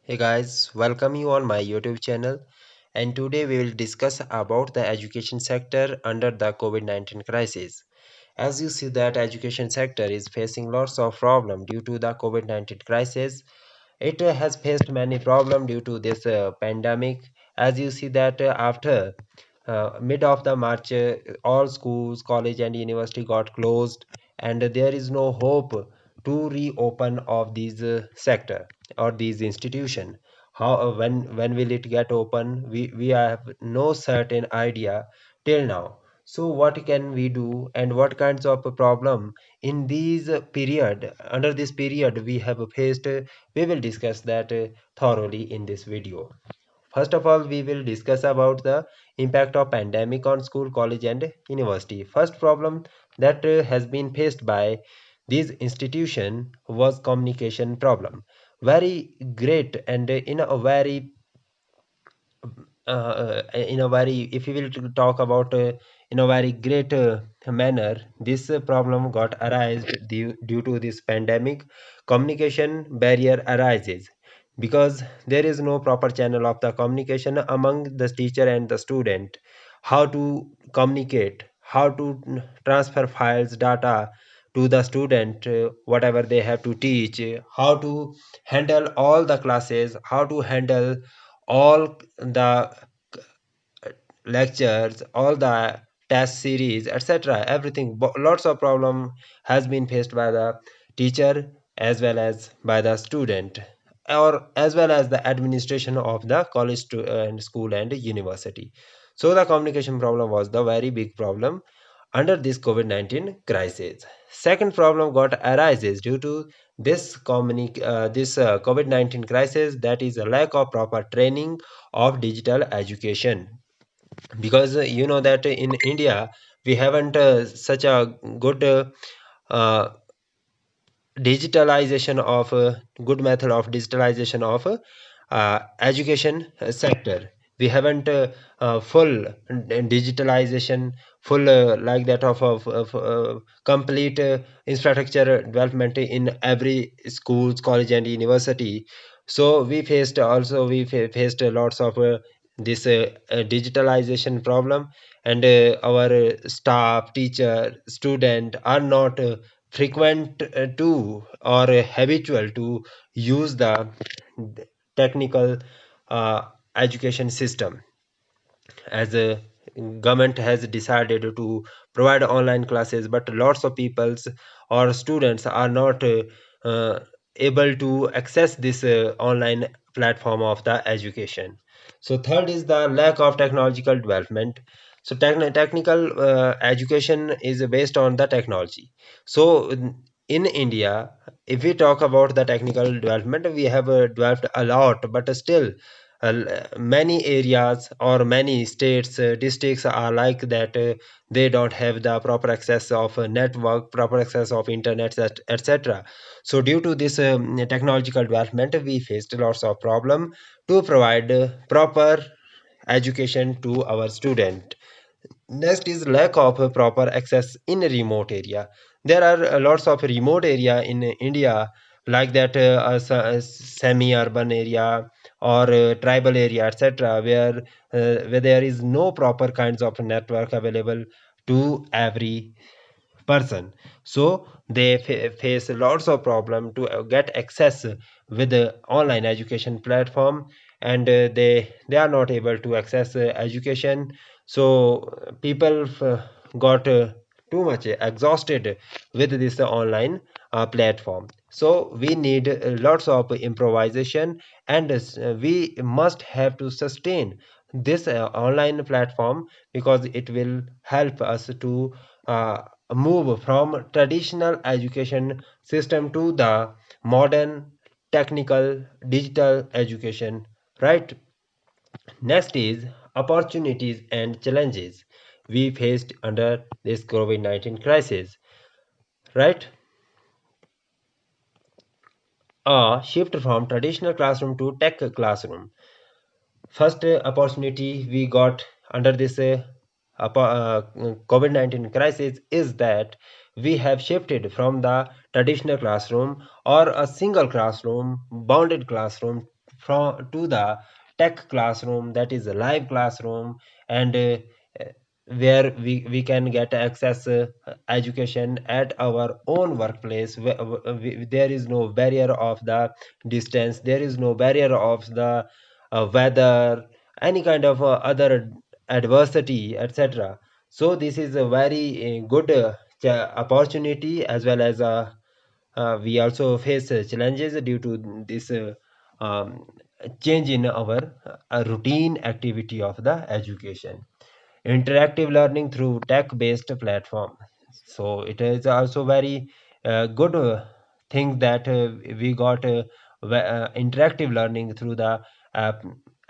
Hey guys, welcome you on my YouTube channel, and today we will discuss about the education sector under the COVID-19 crisis. As you see that education sector is facing lots of problem due to the COVID-19 crisis. It has faced many problems due to this pandemic. As you see that after mid of the March, all schools, college and university got closed, and there is no hope to reopen of these sector or these institution. How when will it get open? We have no certain idea till now. So what can we do and what kinds of problem in these period under this period we have faced? We will discuss that thoroughly in this video. First of all, we will discuss about the impact of pandemic on school, college and university. First problem that has been faced by these institution was communication problem. Very great and in a very if we will talk about in a very great manner, this problem got arised due to this pandemic. Communication barrier arises because there is no proper channel of the communication among the teacher and the student. How to communicate, how to transfer files data to the student, whatever they have to teach, how to handle all the classes, how to handle all the lectures, all the test series, etc. Everything, lots of problem has been faced by the teacher as well as by the student, or as well as the administration of the college and school and university. So the communication problem was the very big problem under this COVID-19 crisis. Second problem got arises due to this COVID-19 crisis, that is a lack of proper training of digital education. Because you know that in India we haven't such a good uh, digitalization of good method of digitalization of education sector. We haven't full digitalization, full like that of complete infrastructure development in every schools, college and university. So we faced lots of digitalization problem, and our staff, teacher, student are not frequent to or habitual to use the technical uh, education system. As a government has decided to provide online classes, but lots of peoples or students are not uh, able to access this online platform of the education. So third is the lack of technological development. So technical education is based on the technology. So in India, if we talk about the technical development, we have developed a lot, but still many areas or many states, districts are like that. They don't have the proper access of network, proper access of internet, etc. So due to this technological development, we faced lots of problem to provide proper education to our student. Next is lack of proper access in a remote area. There are lots of remote area in India, like that a semi-urban area or tribal area, etc., where there is no proper kinds of network available to every person. So they face lots of problem to get access with the online education platform, and they are not able to access education. So people got too much exhausted with this online platform. So we need lots of improvisation, and we must have to sustain this online platform, because it will help us to uh, move from traditional education system to the modern technical digital education, right? Next is opportunities and challenges we faced under this COVID-19 crisis, right? A shift from traditional classroom to tech classroom. First opportunity we got under this COVID-19 crisis is that we have shifted from the traditional classroom or a single classroom, bounded classroom, from to the tech classroom, that is a live classroom, and where we can get access education at our own workplace. There is no barrier of the distance, there is no barrier of the weather, any kind of other adversity, etc. So this is a very good opportunity, as well as we also face challenges due to this um, change in our routine activity of the education. Interactive learning through tech based platform, so it is also very good thing that we got interactive learning through the uh,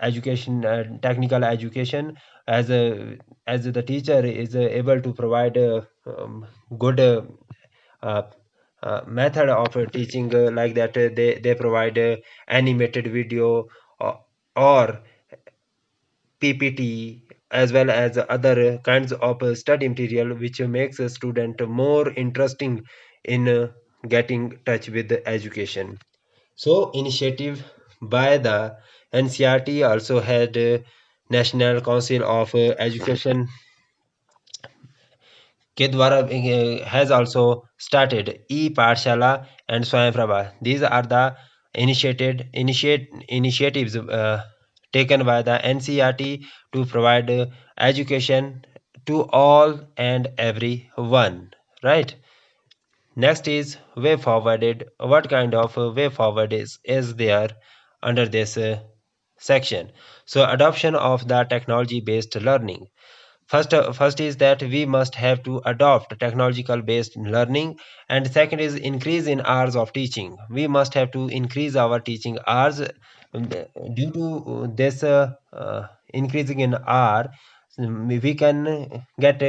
education, technical education, as a as the teacher is able to provide good uh, method of teaching, like that they provide animated video, or PPT, as well as other kinds of study material, which makes a student more interesting in getting touch with the education. So initiative by the NCRT also had National Council of Education के द्वारा has also started e-Pathshala and Swayamprabha. These are the initiatives taken by the NCRT to provide education to all and everyone. Right. Next is way forwarded. What kind of way forward is there under this section? So adoption of the technology based learning. First is that we must have to adopt technological based learning, and second is increase in hours of teaching. We must have to increase our teaching hours. Due to this increasing in hour, we can get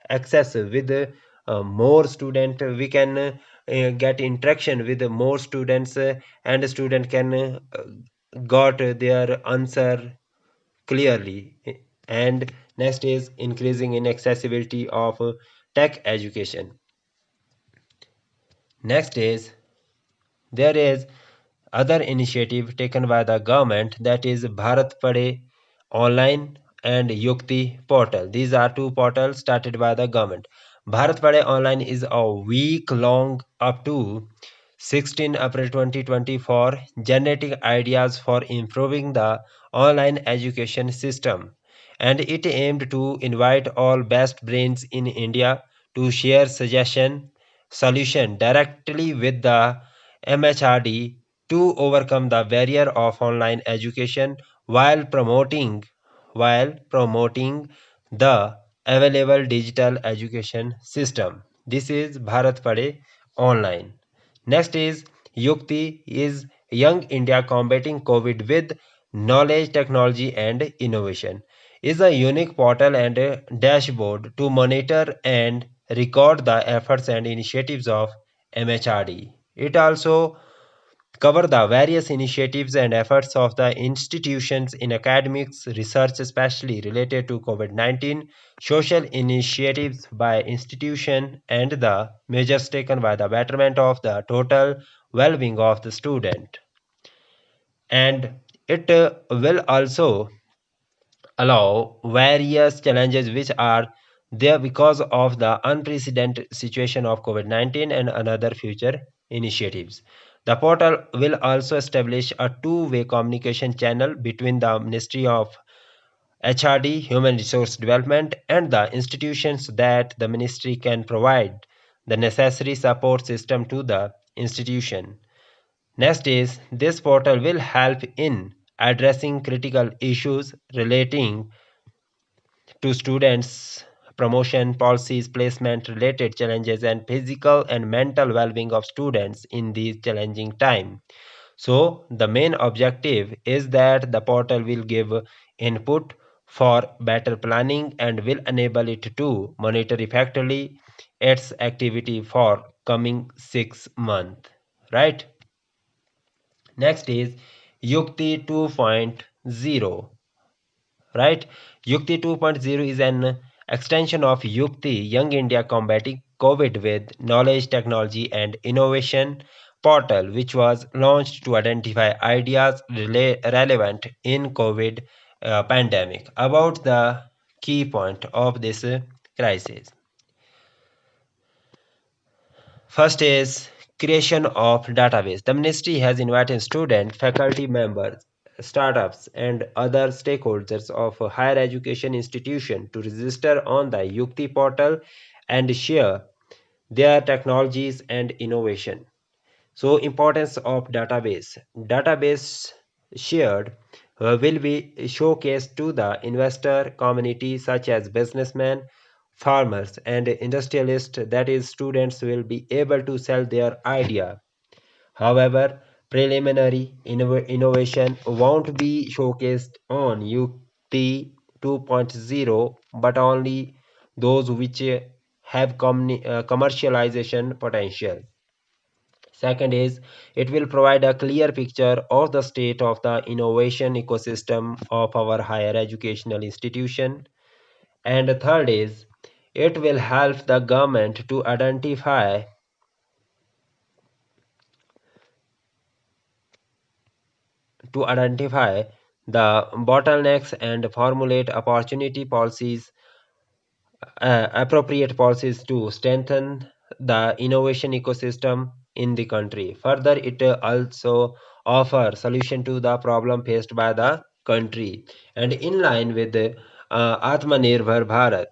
access with more student. We can get interaction with more students, and the student can got their answer clearly. And next is increasing in accessibility of tech education. Next is there is other initiative taken by the government, that is Bharat Pade Online and Yukti portal. These are two portals started by the government. Bharat Pade Online is a week long up to 16 April 2024, generating ideas for improving the online education system, and it aimed to invite all best brains in India to share solution directly with the MHRD to overcome the barrier of online education while promoting the available digital education system. This is Bharat Pade Online. Next is Yukti is Young India Combating COVID with Knowledge, Technology and Innovation. Is a unique portal and a dashboard to monitor and record the efforts and initiatives of MHRD. It also cover the various initiatives and efforts of the institutions in academics, research especially related to COVID-19, social initiatives by institution, and the measures taken by the betterment of the total well-being of the student. And it will also allow various challenges which are there because of the unprecedented situation of COVID-19 and another future initiatives. The portal will also establish a two-way communication channel between the Ministry of HRD, Human Resource Development, and the institutions, that the ministry can provide the necessary support system to the institution. Next is this portal will help in addressing critical issues relating to students, promotion policies, placement related challenges, and physical and mental well-being of students in these challenging time. So the main objective is that the portal will give input for better planning and will enable it to monitor effectively its activity for coming 6 months. Right. Next is Yukti 2.0. Right. Yukti 2.0 is an extension of Yukti Young India Combating COVID with Knowledge, Technology and Innovation portal, which was launched to identify ideas relevant in COVID pandemic. About the key point of this crisis. First is creation of database. The ministry has invited students, faculty members, startups, and other stakeholders of a higher education institution to register on the Yukti portal and share their technologies and innovation. So importance of database shared will be showcased to the investor community such as businessmen, farmers, and industrialists, that is students will be able to sell their idea. However, preliminary innovation won't be showcased on UT 2.0 but only those which have commercialization potential. Second is it will provide a clear picture of the state of the innovation ecosystem of our higher educational institution. And third is it will help the government to identify the bottlenecks and formulate appropriate policies to strengthen the innovation ecosystem in the country. Further, it also offers solution to the problem faced by the country and in line with the Atmanirbhar Bharat,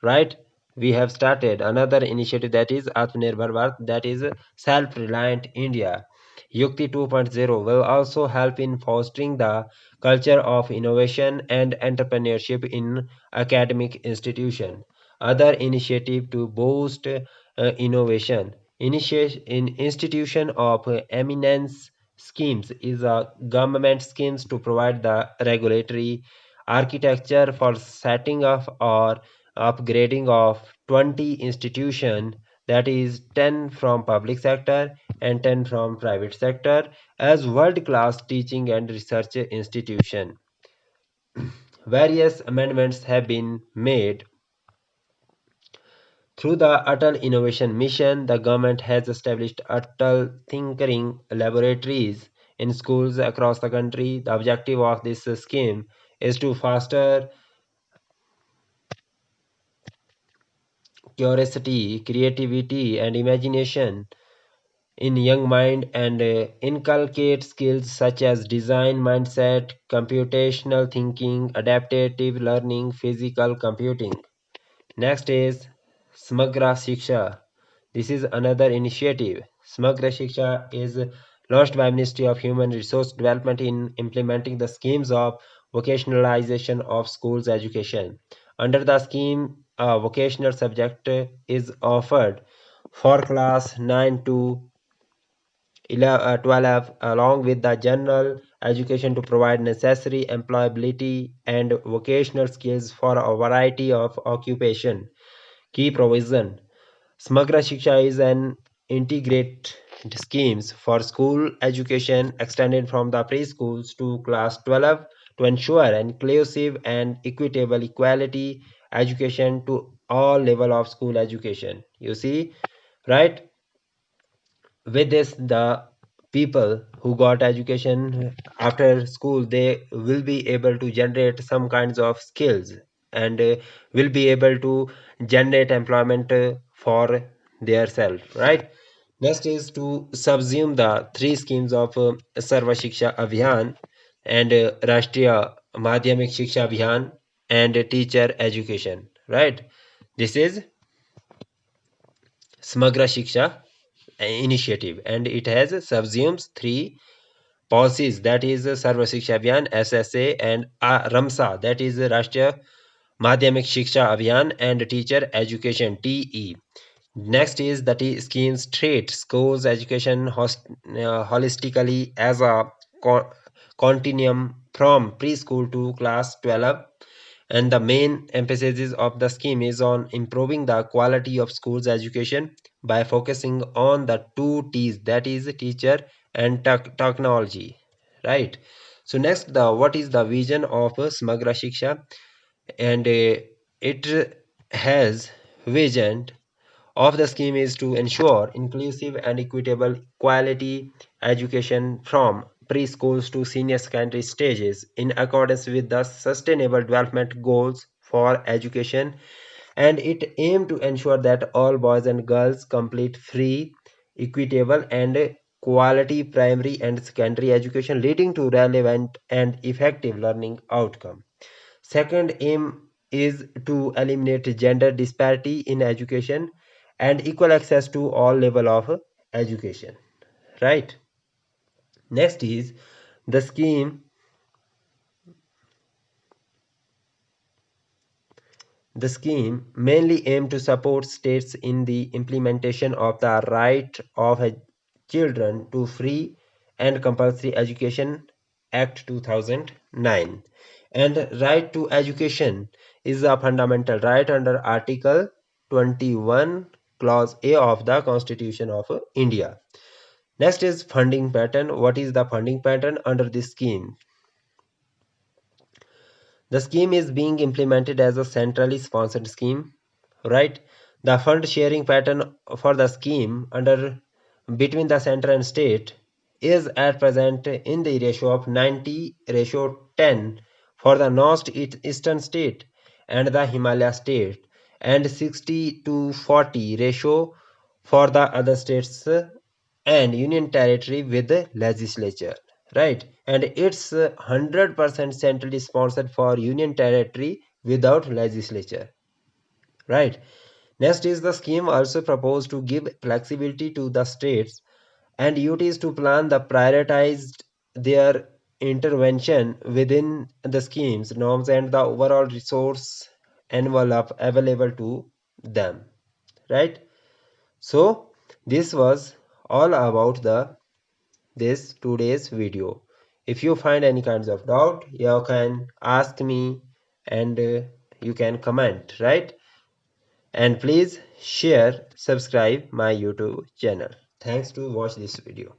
right? We have started another initiative that is Atmanirbhar Bharat, that is self-reliant India. Yukti 2.0 will also help in fostering the culture of innovation and entrepreneurship in academic institutions. Other initiative to boost innovation. In institution of eminence schemes is a government schemes to provide the regulatory architecture for setting up or upgrading of 20 institution, that is 10 from public sector and 10 from private sector as world class teaching and research institution. Various amendments have been made. Through the Atal Innovation Mission, the government has established Atal Tinkering Laboratories in schools across the country. The objective of this scheme is to foster curiosity, creativity, and imagination in young mind and inculcate skills such as design mindset, computational thinking, adaptive learning, physical computing. Next is Smagra Shiksha. This is another initiative. Smagra Shiksha is launched by Ministry of Human Resource Development in implementing the schemes of vocationalization of schools education. Under the scheme, a vocational subject is offered for class 9 to 12 along with the general education to provide necessary employability and vocational skills for a variety of occupation. Key provision. Smagra Shiksha is an integrated schemes for school education extended from the preschools to class 12 to ensure inclusive and equitable equality education to all level of school education. You see, right? With this, the people who got education after school, they will be able to generate some kinds of skills and will be able to generate employment for their self, right? Next is to subsume the three schemes of Sarva Shiksha Abhiyan and Rashtriya Madhyamik Shiksha Abhiyan and teacher education, right? This is Smagra Shiksha initiative and it has subsumes three policies, that is Sarva Shiksha Abhiyan SSA and RAMSA, that is Rashtriya Madhyamik Shiksha Abhiyan and teacher education TE. Next is the T schemes treat schools education holistically as a continuum from preschool to class 12, and the main emphasis of the scheme is on improving the quality of schools education by focusing on the two T's, that is teacher and technology, right? So next, the what is the vision of Smagra Shiksha, and it has vision of the scheme is to ensure inclusive and equitable quality education from preschools to senior secondary stages in accordance with the Sustainable Development Goals for Education, and it aimed to ensure that all boys and girls complete free, equitable, and quality primary and secondary education, leading to relevant and effective learning outcome. Second aim is to eliminate gender disparity in education and equal access to all level of education. Right. Next is the scheme. The scheme mainly aimed to support states in the implementation of the Right of Children to Free and Compulsory Education Act 2009. And right to education is a fundamental right under Article 21, Clause A of the Constitution of India. Next is funding pattern. What is the funding pattern under this scheme? The scheme is being implemented as a centrally sponsored scheme, right? The fund sharing pattern for the scheme under between the center and state is at present in the ratio of 90 ratio 10 for the northeastern state and the Himalaya state, and 60 to 40 ratio for the other states and union territory with the legislature, right? And it's 100% centrally sponsored for union territory without legislature, right? Next is the scheme also proposed to give flexibility to the states and UTs to plan the prioritized their intervention within the scheme's norms and the overall resource envelope available to them, right? So this was all about the this today's video. If you find any kinds of doubt, you can ask me, and you can comment, right? And please share, subscribe my YouTube channel. Thanks to watch this video.